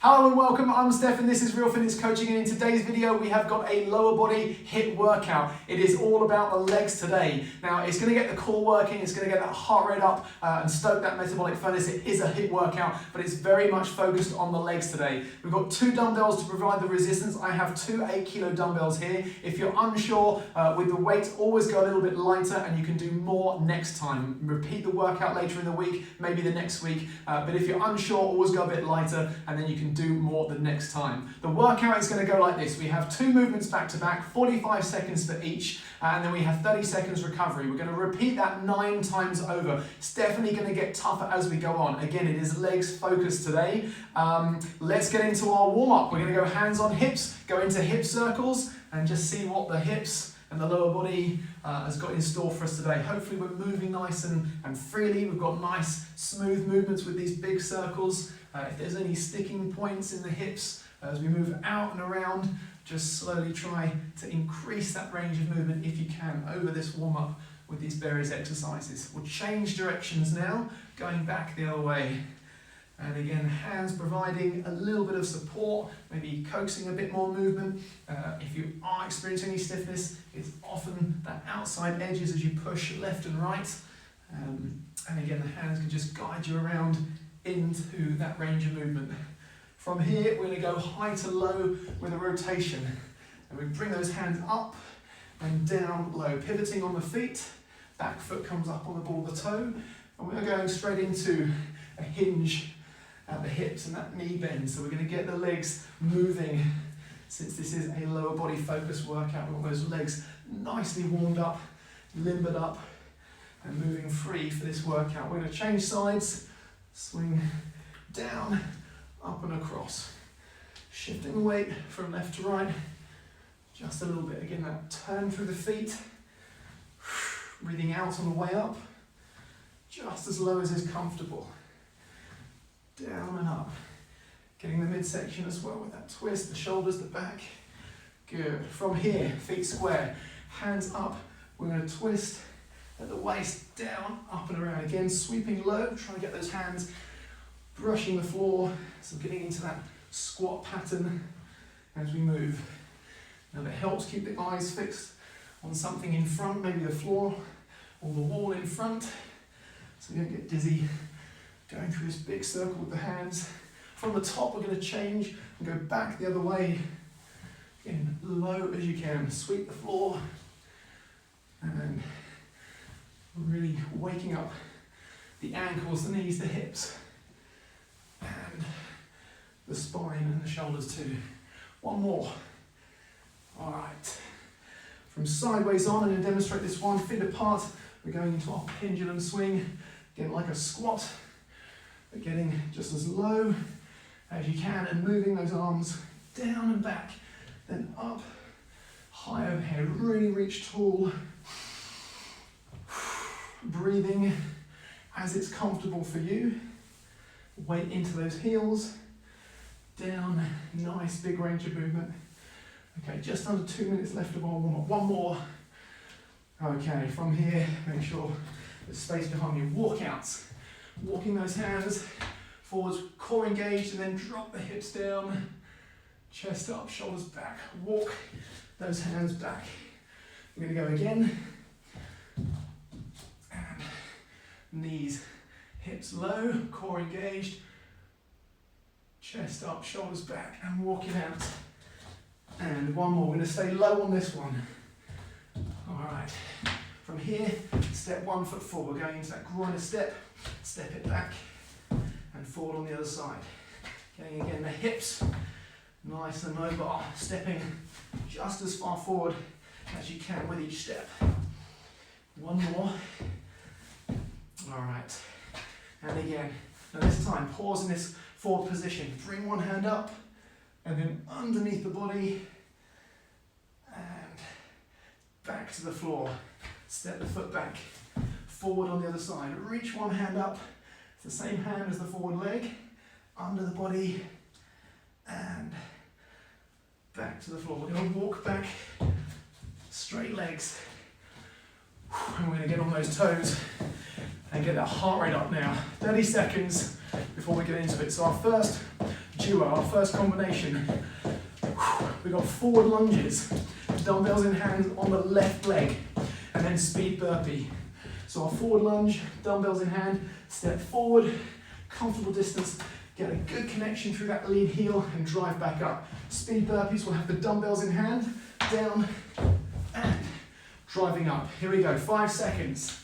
Hello and welcome, I'm Stefan, this is Real Fitness Coaching, and in today's video we have got a lower body HIIT workout. It is all about the legs today. Now it's going to get the core working, it's going to get that heart rate up and stoke that metabolic furnace. It is a HIIT workout, but it's very much focused on the legs today. We've got 2 dumbbells to provide the resistance. I have 2 8-kilo dumbbells here. If you're unsure with the weight, always go a little bit lighter and you can do more next time. Repeat the workout later in the week, maybe the next week, but if you're unsure, always go a bit lighter and then you can do more the next time. The workout is going to go like this. We have 2 movements back to back, 45 seconds for each, and then we have 30 seconds recovery. We're going to repeat that 9 times over. It's definitely going to get tougher as we go on. Again, it is legs focused today. Let's get into our warm-up. We're going to go hands on hips, go into hip circles, and just see what the hips and the lower body has got in store for us today. Hopefully we're moving nice and freely. We've got nice smooth movements with these big circles. If there's any sticking points in the hips as we move out and around, just slowly try to increase that range of movement if you can over this warm-up with these various exercises. We'll change directions now, going back the other way. And again, hands providing a little bit of support, maybe coaxing a bit more movement. If you are experiencing any stiffness, it's often that outside edges as you push left and right. And again, the hands can just guide you around into that range of movement. From here, we're going to go high to low with a rotation. And we bring those hands up and down low, pivoting on the feet. Back foot comes up on the ball of the toe. And we're going straight into a hinge at the hips and that knee bend. So we're going to get the legs moving. Since this is a lower body focused workout, we want those legs nicely warmed up, limbered up, and moving free for this workout. We're going to change sides, swing down, up and across. Shifting the weight from left to right, just a little bit. Again, that turn through the feet, breathing out on the way up, just as low as is comfortable. Down and up. Getting the midsection as well with that twist, the shoulders, the back. Good. From here, feet square, hands up. We're going to twist at the waist, down, up and around. Again, sweeping low, trying to get those hands brushing the floor. So getting into that squat pattern as we move. Now that helps keep the eyes fixed on something in front, maybe the floor or the wall in front. So you don't get dizzy. Going through this big circle with the hands. From the top, we're going to change and go back the other way. Again, low as you can. Sweep the floor. And really waking up the ankles, the knees, the hips, and the spine and the shoulders too. One more. All right. From sideways on, I'm going to demonstrate this one. Feet apart, we're going into our pendulum swing. Again, like a squat. But getting just as low as you can and moving those arms down and back, then up, high overhead, really reach tall. Breathing as it's comfortable for you. Weight into those heels, down, nice big range of movement. Okay, just under 2 minutes left of our warm-up. One more. Okay, from here, make sure there's space behind you. Walkouts. Walking those hands forwards, core engaged, and then drop the hips down, chest up, shoulders back. Walk those hands back. We're going to go again. And knees, hips low, core engaged, chest up, shoulders back, and walking out. And one more. We're going to stay low on this one. All right. From here, step 1 foot forward. We're going into that groiner step. Step it back and forward on the other side. Getting again the hips nice and mobile. Stepping just as far forward as you can with each step. One more. All right. And again. Now this time, pause in this forward position. Bring one hand up and then underneath the body and back to the floor. Step the foot back. Forward on the other side. Reach one hand up. It's the same hand as the forward leg. Under the body. And back to the floor. We're going to walk back. Straight legs. And we're going to get on those toes and get that heart rate up now. 30 seconds before we get into it. So our first duo, our first combination. We've got forward lunges, dumbbells in hand on the left leg, and then speed burpee. So our forward lunge, dumbbells in hand, step forward, comfortable distance, get a good connection through that lead heel and drive back up. Speed burpees, we'll have the dumbbells in hand, down, and driving up. Here we go, 5 seconds.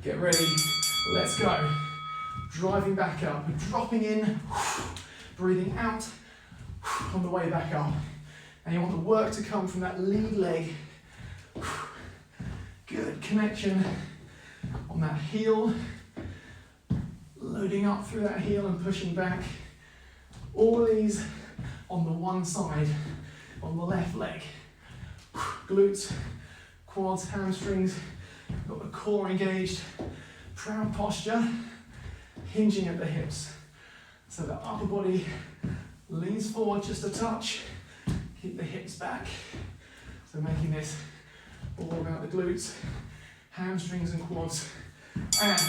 Get ready, let's go. Driving back up, dropping in, breathing out on the way back up. And you want the work to come from that lead leg. Good connection on that heel. Loading up through that heel and pushing back. All these on the one side, on the left leg. Glutes, quads, hamstrings. Got the core engaged. Proud posture. Hinging at the hips. So the upper body leans forward just a touch. Keep the hips back. So making this all about the glutes, hamstrings and quads. And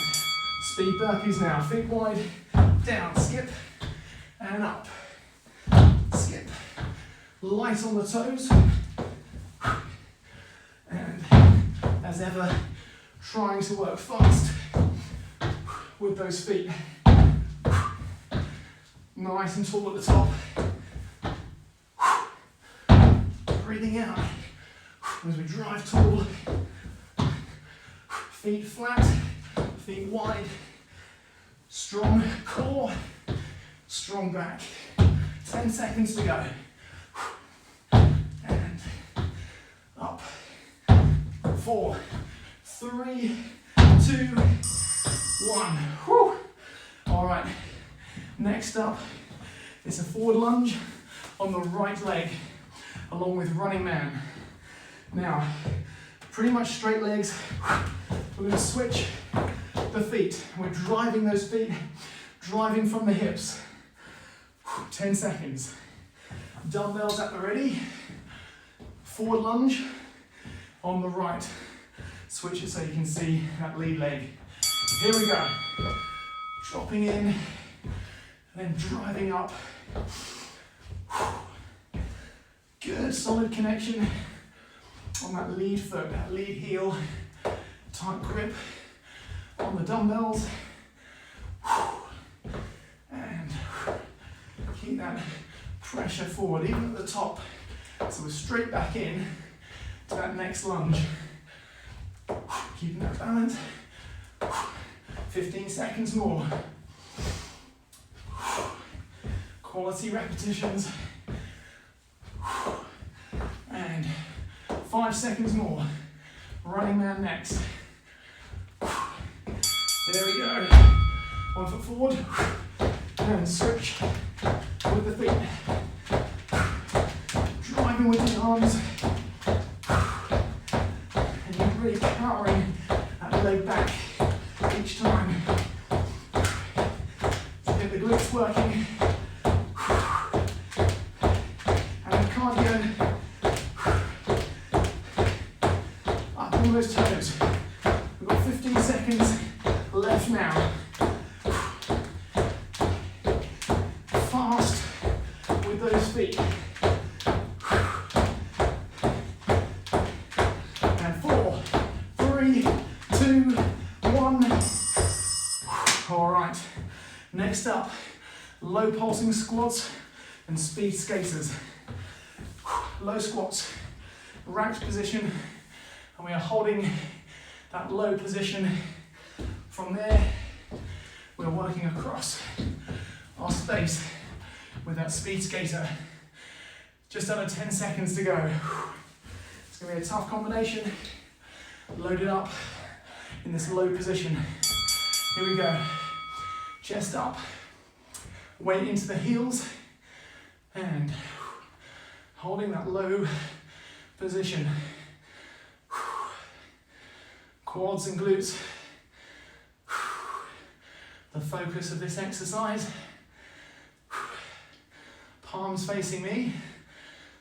speed burpees now. Feet wide, down, skip, and up. Skip. Light on the toes. And as ever, trying to work fast with those feet. Nice and tall at the top. Breathing out as we drive tall. Feet flat, feet wide. Strong core, strong back. 10 seconds to go. And up. 4, 3, 2, 1. Whew. All right. Next up, it's a forward lunge on the right leg, along with running man. Now, pretty much straight legs. We're going to switch the feet. We're driving those feet, driving from the hips. 10 seconds. Dumbbells at the ready. Forward lunge on the right. Switch it so you can see that lead leg. Here we go. Dropping in, and then driving up. Good, solid connection on that lead foot, that lead heel. Tight grip on the dumbbells. And keep that pressure forward, even at the top. So we're straight back in to that next lunge. Keeping that balance. 15 seconds more. Quality repetitions. And 5 seconds more. Running man next. There we go. 1 foot forward. And switch with the feet. Driving with the arms. And you're really powering that leg back each time. So get the glutes working. And the cardio up on those toes. We've got 15 seconds left now. Fast with those feet. And 4, 3, 2, 1. All right. Next up, low pulsing squats and speed skaters. Low squats, racked position, and we are holding that low position. From there, we're working across our space with that speed skater. Just under 10 seconds to go. It's going to be a tough combination. Load it up in this low position. Here we go. Chest up. Weight into the heels. And holding that low position. Quads and glutes. The focus of this exercise. Palms facing me.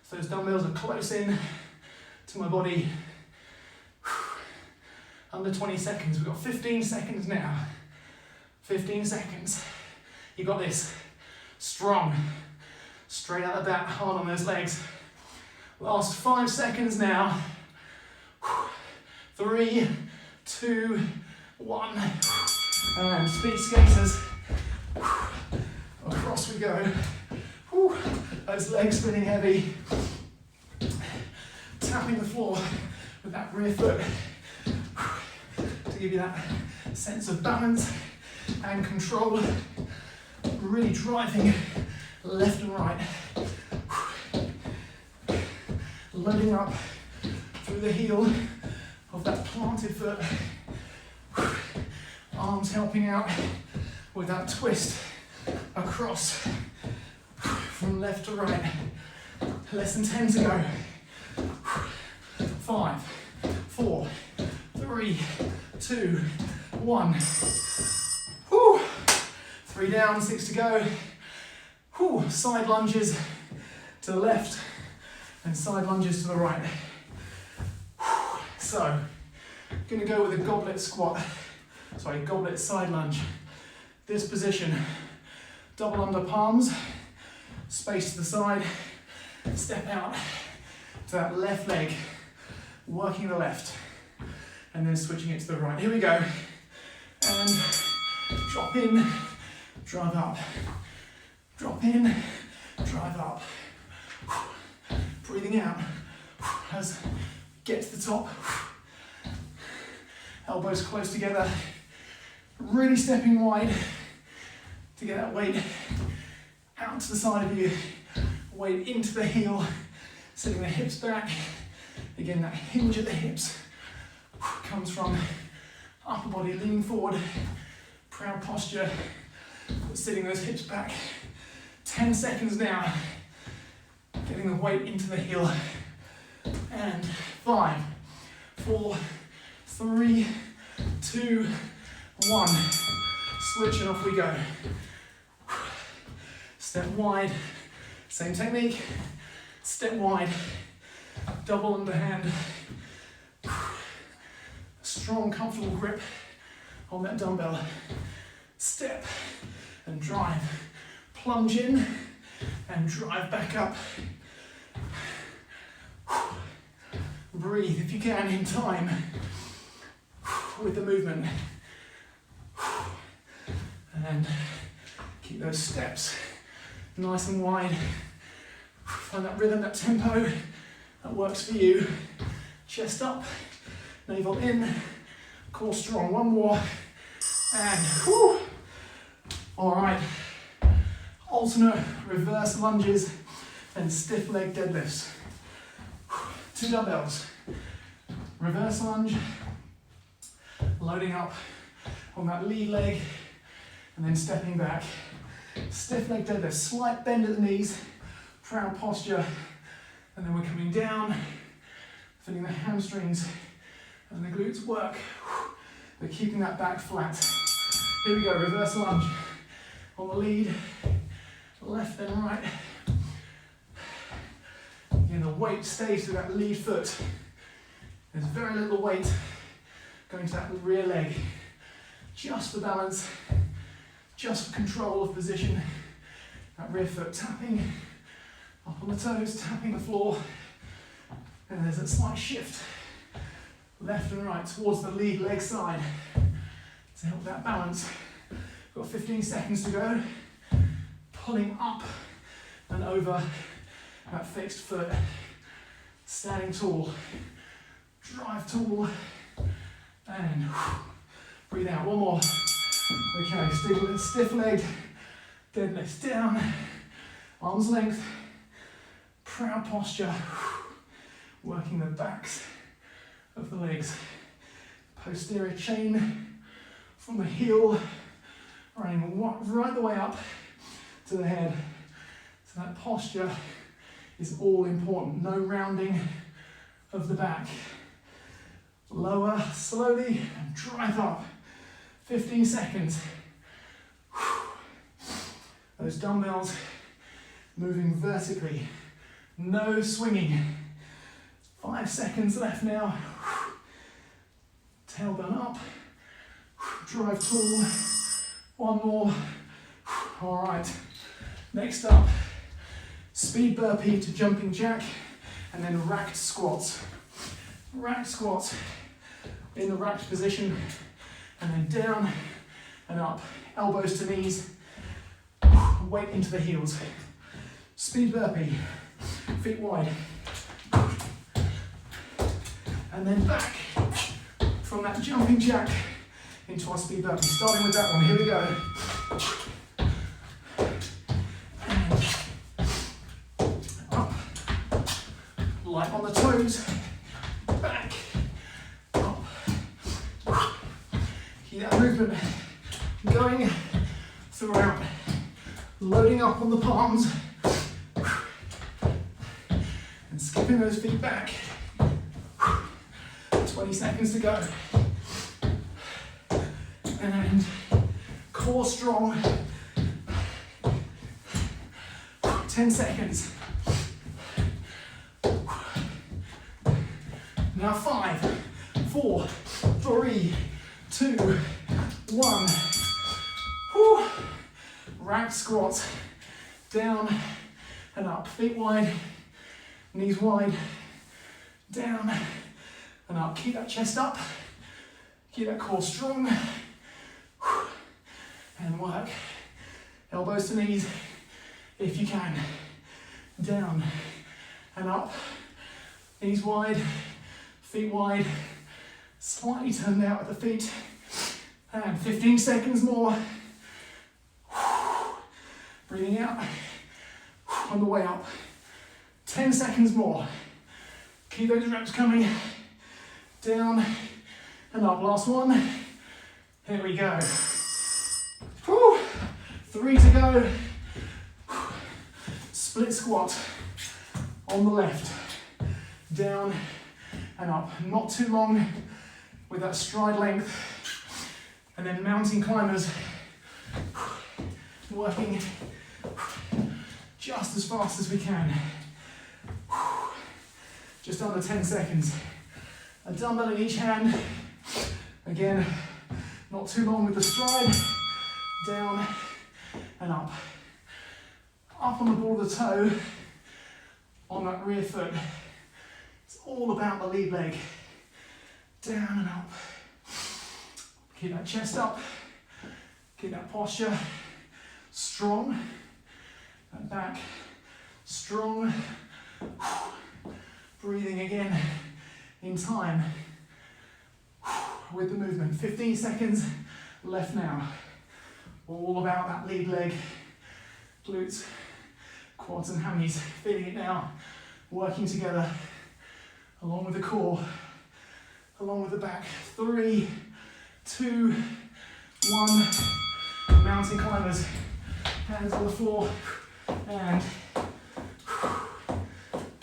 So those dumbbells are close in to my body. Under 20 seconds. We've got 15 seconds now. 15 seconds. You got this. Strong. Straight out the back, hard on those legs. Last 5 seconds now. 3, 2, 1. And speed skaters. Across we go. Those legs spinning heavy. Tapping the floor with that rear foot to give you that sense of balance and control. Really driving left and right. Loading up through the heel of that planted foot. Arms helping out with that twist across from left to right. Less than 10 to go. 5, 4, 3, 2, 1. Whew. 3 down, 6 to go. Whew. Side lunges to the left and side lunges to the right. Whew. So, going to go with a goblet squat. Sorry, goblet side lunge. This position, double under palms, space to the side, step out to that left leg, working the left, and then switching it to the right. Here we go. And drop in, drive up. Drop in, drive up. Breathing out as we get to the top. Elbows close together. Really stepping wide to get that weight out to the side of you. Weight into the heel, sitting the hips back. Again, that hinge at the hips comes from upper body leaning forward, proud posture, sitting those hips back. 10 seconds now, getting the weight into the heel. And 5, 4, 3, 2, 1. Switch and off we go. Step wide, same technique. Step wide, double underhand. Strong, comfortable grip on that dumbbell. Step and drive. Plunge in and drive back up. Breathe if you can in time with the movement. And keep those steps nice and wide. Find that rhythm, that tempo that works for you. Chest up, navel in, core strong. One more. And whew. All right. Alternate reverse lunges and stiff leg deadlifts. 2 dumbbells. Reverse lunge, loading up on that lead leg, and then stepping back. Stiff leg deadlift, slight bend at the knees, proud posture, and then we're coming down, feeling the hamstrings and the glutes work. We're keeping that back flat. Here we go, reverse lunge on the lead, left and right. Again, the weight stays to that lead foot. There's very little weight going to that rear leg, just for balance, just for control of position. That rear foot tapping up on the toes, tapping the floor, and there's a slight shift left and right towards the lead leg side to help that balance. Got 15 seconds to go. Pulling up and over that fixed foot. Standing tall. Drive tall. And breathe out. One more. Okay, stiff leg. Deadlift down. Arms length. Proud posture. Working the backs of the legs. Posterior chain from the heel. Running right the way up to the head. So that posture is all important. No rounding of the back. Lower slowly and drive up. 15 seconds. Those dumbbells moving vertically. No swinging. 5 seconds left now. Tailbone up. Drive tall. One more. All right, next up, speed burpee to jumping jack, and then racked squats. Racked squats in the racked position, and then down and up, elbows to knees, weight into the heels. Speed burpee, feet wide, and then back from that jumping jack into our speed burpee. Starting with that one, here we go. Light on the toes, back, up. Keep that movement going throughout. Loading up on the palms and skipping those feet back. 20 seconds to go. And core strong. 10 seconds. Now 5, 4, 3, 2, 1. Whew. Rack squats. Down and up. Feet wide, knees wide. Down and up. Keep that chest up. Keep that core strong. And work. Elbows to knees if you can. Down and up. Knees wide. Feet wide, slightly turned out at the feet, and 15 seconds more. Breathing out on the way up. 10 seconds more. Keep those reps coming. Down and up. Last one. Here we go. 3 to go. Split squat on the left. Down and up, not too long with that stride length, and then mountain climbers, working just as fast as we can. Just under 10 seconds. A dumbbell in each hand. Again, not too long with the stride. Down and up. Up on the ball of the toe, on that rear foot. It's all about the lead leg. Down and up. Keep that chest up. Keep that posture strong. That back strong. Breathing again in time with the movement. 15 seconds left now. All about that lead leg. Glutes, quads and hammies. Feeling it now. Working together. Along with the core, along with the back. 3, 2, 1. Mountain climbers. Hands on the floor. And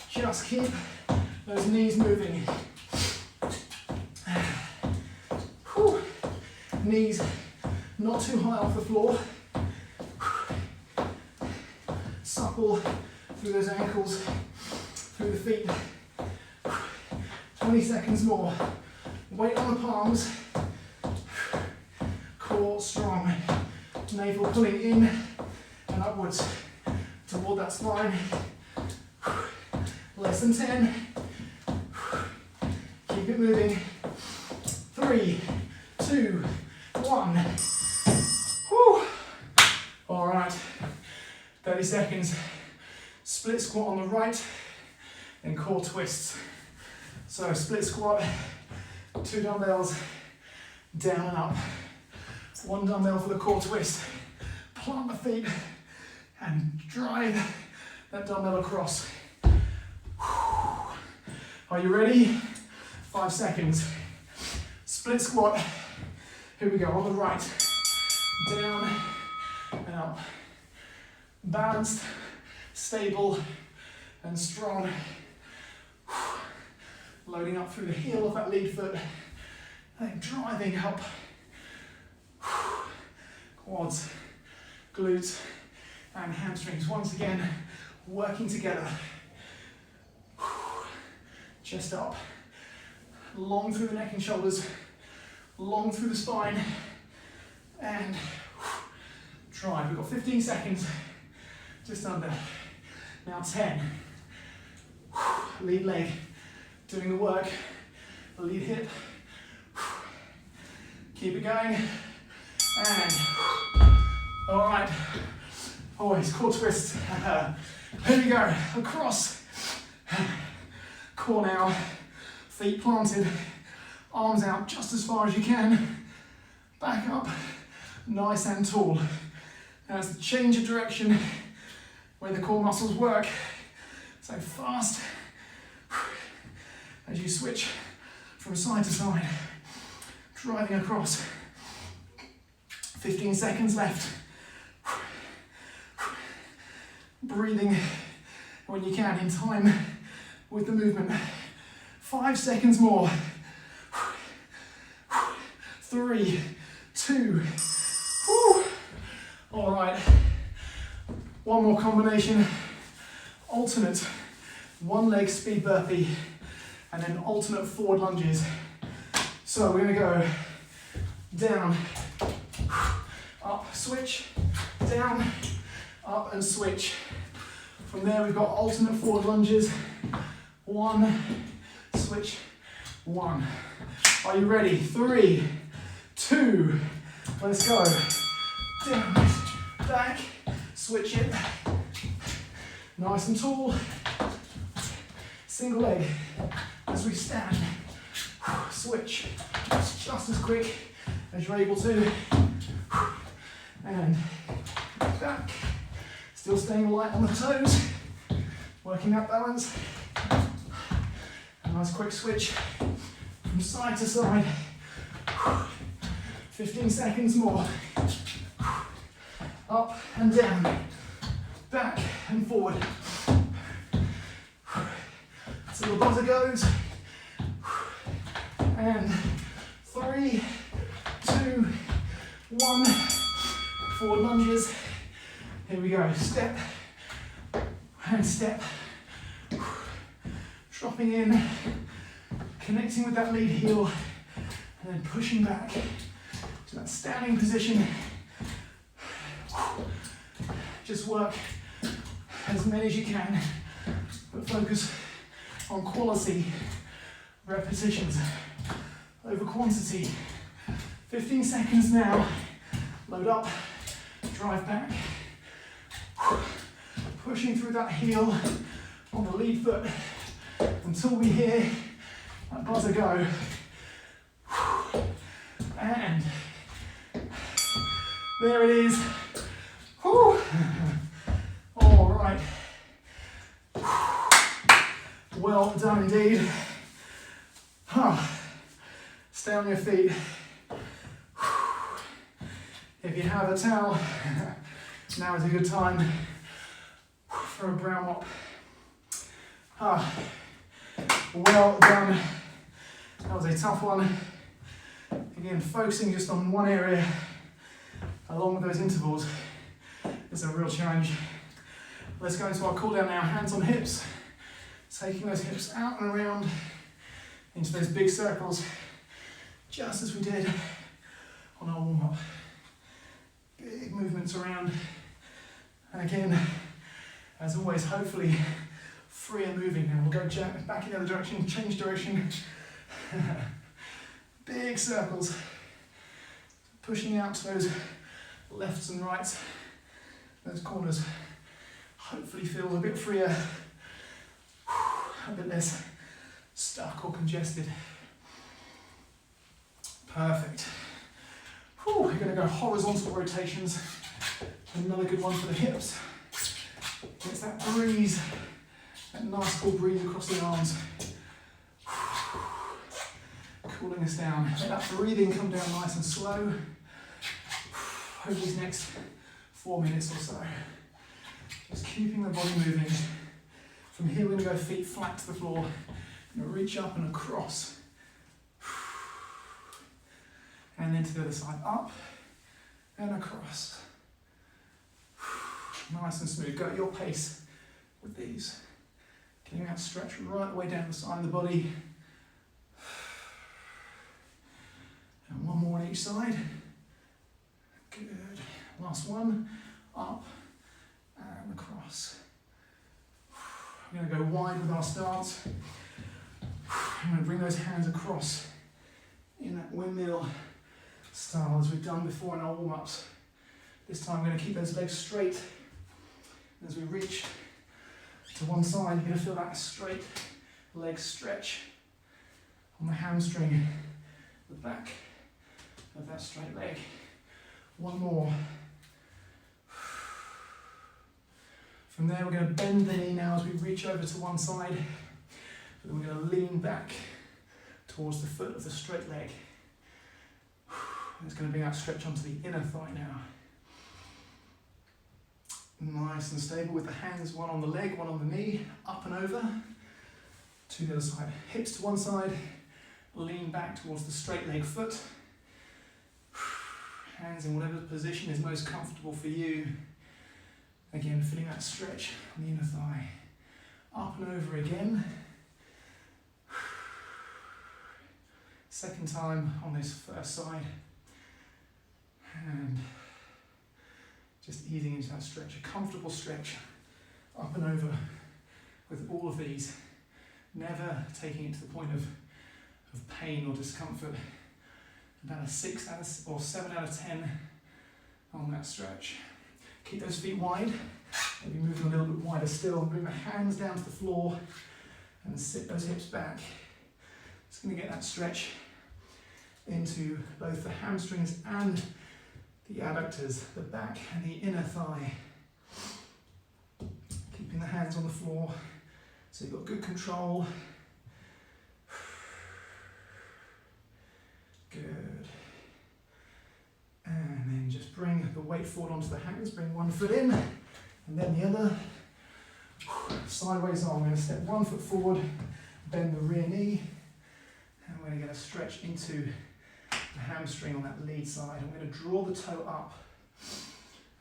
just keep those knees moving. Knees not too high off the floor. Supple through those ankles, through the feet. 20 seconds more. Weight on the palms. Core strong. Navel pulling in and upwards toward that spine. Less than 10. Keep it moving. 3, 2, 1. Whew. All right. 30 seconds. Split squat on the right and core twists. So split squat, 2 dumbbells, down and up. 1 dumbbell for the core twist. Plant the feet and drive that dumbbell across. Are you ready? 5 seconds. Split squat. Here we go, on the right. Down and up. Balanced, stable, and strong. Loading up through the heel of that lead foot, and then driving up. Quads, glutes, and hamstrings. Once again, working together. Chest up, long through the neck and shoulders, long through the spine, and Try. We've got 15 seconds. Just under. Now 10. Lead leg. Doing the work. Lead hip. Keep it going. And. Alright. Always core twist. Here we go. Across. Core now. Feet planted. Arms out just as far as you can. Back up. Nice and tall. Now it's the change of direction where the core muscles work. So fast as you switch from side to side, driving across. 15 seconds left. Breathing when you can in time with the movement. 5 seconds more. 3, 2. Woo. All right, one more combination, alternate one leg speed burpee, and then alternate forward lunges. So we're gonna go down, up, switch, down, up and switch. From there we've got alternate forward lunges, 1, switch, 1. Are you ready? 3, 2, let's go. Down, back, switch it. Nice and tall. Single leg as we stand. Switch. It's just as quick as you're able to. And back. Still staying light on the toes. Working that balance. A nice quick switch from side to side. 15 seconds more. Up and down, back and forward. So the buzzer goes. And 3, 2, 1. Forward lunges. Here we go. Step and step. Dropping in, connecting with that lead heel, and then pushing back to that standing position. Just work as many as you can, but focus on quality repetitions over quantity. 15 seconds now. Load up, drive back. Pushing through that heel on the lead foot until we hear that buzzer go. And there it is. Whew. All right. Well done indeed. Stay on your feet. If you have a towel, now is a good time for a brow mop. Well done. That was a tough one. Again, focusing just on one area along with those intervals is a real challenge. Let's go into our cool down now. Hands on hips. Taking those hips out and around into those big circles, just as we did on our warm up. Big movements around. And again, as always, hopefully free and moving. Now we'll go back in the other direction, change direction. Big circles. Pushing out to those lefts and rights. Those corners. Hopefully feel a bit freer. A bit less stuck or congested. Perfect. We're going to go horizontal rotations. Another good one for the hips. Gets that breeze, that nice cool breeze across the arms. Cooling us down. Let that breathing come down nice and slow over these next 4 minutes or so. Just keeping the body moving. From here we're going to go feet flat to the floor. Going to reach up and across. And then to the other side. Up and across. Nice and smooth. Go at your pace with these. Getting that stretch right the way down the side of the body. And one more on each side. Good. Last one, up and across. We're going to go wide with our stance. I'm going to bring those hands across in that windmill style as we've done before in our warm-ups. This time we're going to keep those legs straight. As we reach to one side, you're going to feel that straight leg stretch on the hamstring, the back of that straight leg. One more. From there, we're going to bend the knee now as we reach over to one side. But then we're going to lean back towards the foot of the straight leg. It's going to bring that stretch onto the inner thigh now. Nice and stable with the hands, one on the leg, one on the knee, up and over to the other side. Hips to one side, lean back towards the straight leg foot. Hands in whatever position is most comfortable for you. Again, feeling that stretch on the inner thigh. Up and over again. Second time on this first side. And just easing into that stretch, a comfortable stretch, up and over with all of these, never taking it to the point of pain or discomfort. About a 6 out of, or 7 out of 10 on that stretch. Keep those feet wide, maybe moving a little bit wider still, bring the hands down to the floor and sit those hips back. It's going to get that stretch into both the hamstrings and the adductors, the back and the inner thigh. Keeping the hands on the floor so you've got good control. Good. And then just bring the weight forward onto the hands, bring one foot in and then the other. Sideways on, we're going to step one foot forward, bend the rear knee, and we're going to get a stretch into the hamstring on that lead side. I'm going to draw the toe up.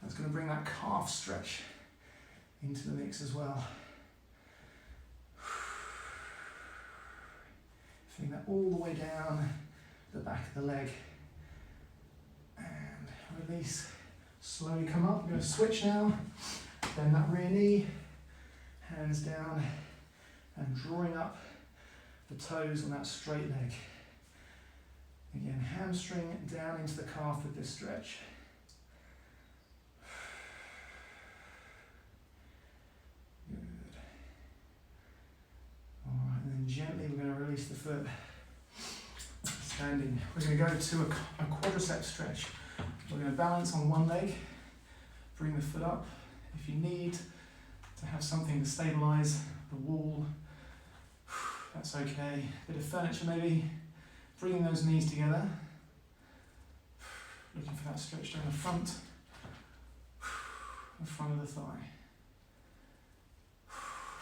That's going to bring that calf stretch into the mix as well. Feeling that all the way down the back of the leg. And release. Slowly come up. We're going to switch now. Bend that rear knee. Hands down. And drawing up the toes on that straight leg. Again, hamstring down into the calf with this stretch. Good. All right, and then gently we're going to release the foot. Standing. We're going to go to a quadricep stretch. We're going to balance on one leg, bring the foot up. If you need to have something to stabilize the wall, that's okay. A bit of furniture maybe. Bringing those knees together, looking for that stretch down the front of the thigh.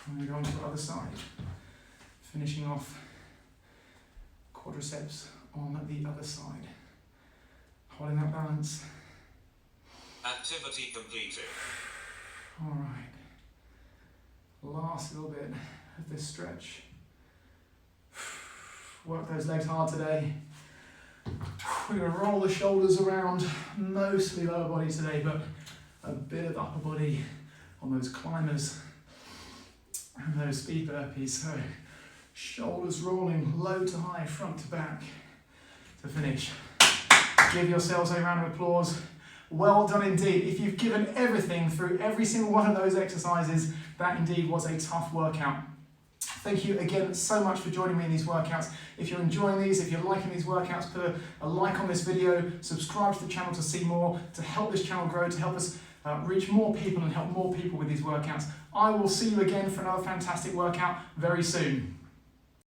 And we go on to the other side, finishing off quadriceps on the other side. Holding that balance. Activity completed. All right. Last little bit of this stretch. Work those legs hard today. We're going to roll the shoulders around, mostly lower body today, but a bit of upper body on those climbers and those speed burpees. So shoulders rolling low to high, front to back to finish. Give yourselves a round of applause. Well done indeed. If you've given everything through every single one of those exercises, that indeed was a tough workout. Thank you again so much for joining me in these workouts. If you're enjoying these, if you're liking these workouts, put a like on this video, subscribe to the channel to see more, to help this channel grow, to help us reach more people and help more people with these workouts. I will see you again for another fantastic workout very soon.